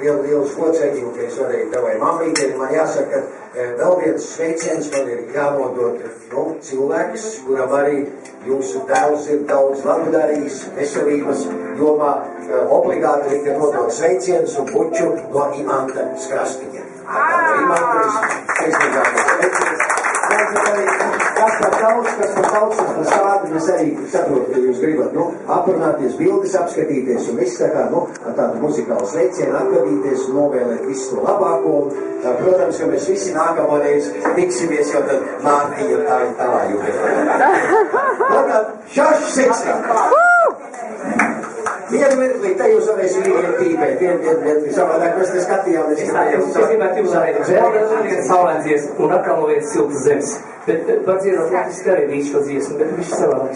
lielu locekļu, ka es varēju tavai mammītei. Man jāsaka, vēl viens sveiciens man ir jānodot cilvēks, kuram arī jūsu tēvs ir daudz labu darījis veselības jomā. Obligāti ir nodot sveicienus un buču no Imanta Skrastiņa. Imantas, kas par daudz, par sādi, mēs arī saprotu, ka jūs gribat, aprunāties, bildes apskatīties un viss tā kā, ar tādu muzikālu sveicienu atgadīties un novēlēt visu to labāko. Protams, ka mēs visi nākamoreiz tiksimies, jo tad Mārtiņa tā ir tavā jubilejā. Tātad, šašs seksā! Vienu mirklī, te jūs varēsiet vien tīpēt, vien savādāk, mēs te skatījāmies. Es gribētu jums arī vēl saulēnties un atkal no vietas siltas zemes. Bet var dziedāt latviski arī rīt šo dziesmu, bet viņš savādāk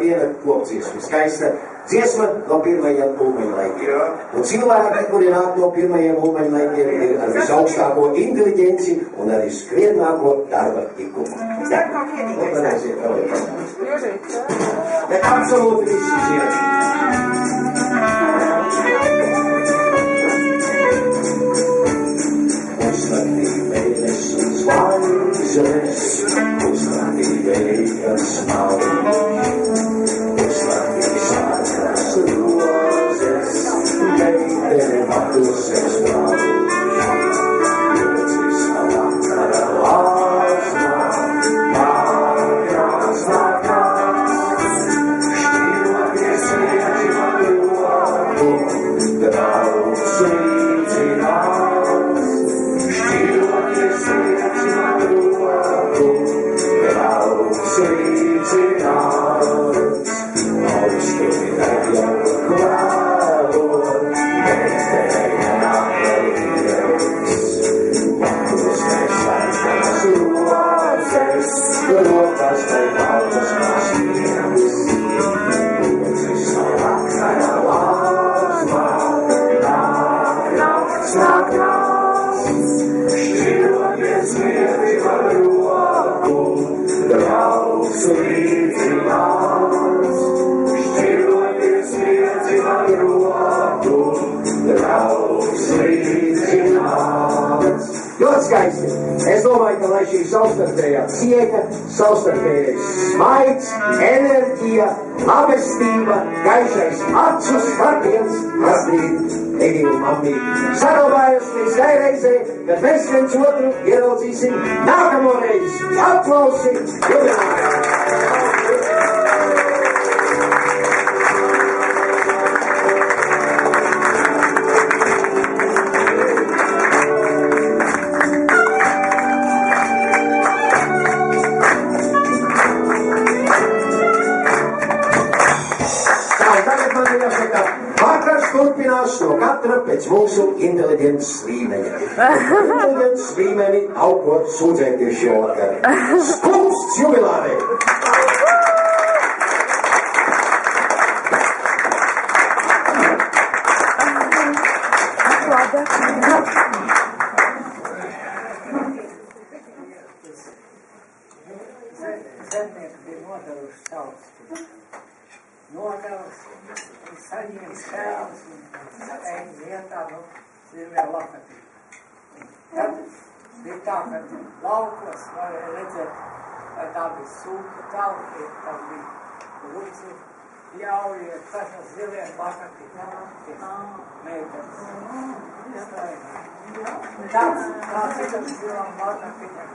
viena kopdziesma, skaista dziesma no pirmajiem ulmeņlaikiem. Un cilvēki, kuri nāk no pirmajiem ulmeņlaikiem, ir ar visaugstāko inteliģenci un arī skrienāko darba tikumu. Bet absolūti visi dziedi. Zvaigznes, uzlatīvējas nav, uzlatīsākas rozes, meitene matuses nav. Jūcis vakara lāsma, mājās nakās, šķiroties vieši matuāku, draugs līdzinās, šķiroties vieši matuāku, draugs līdzinās. lai šī savstarpējā cieņa, savstarpējais smaids, enerģija, labestība, gaišais acu skatiens, kasdīt, Egīla mammīte, saglabājas līdz tai reizei, kad mēs viens otru ieraudzīsim nākamo reizi. Aplausi jubilējā! Turpinās no katra pēc mūsu inteliģences līmeņa. Inteliģences līmeni augot sūdzēties šovakar. Skumsts jubilārē! Zemnieki bija nodevuši savus nodevus, saņēma šēlas un ēņu vietā, zirvē lakatī. Tad bija tā, ka laukos varēja redzēt, vai tā bija sūka tauki, tā bija lūdzu, ļaujiet pašas zirviem lakatī, meitenes. Tāds ir zirvam lakatiņam.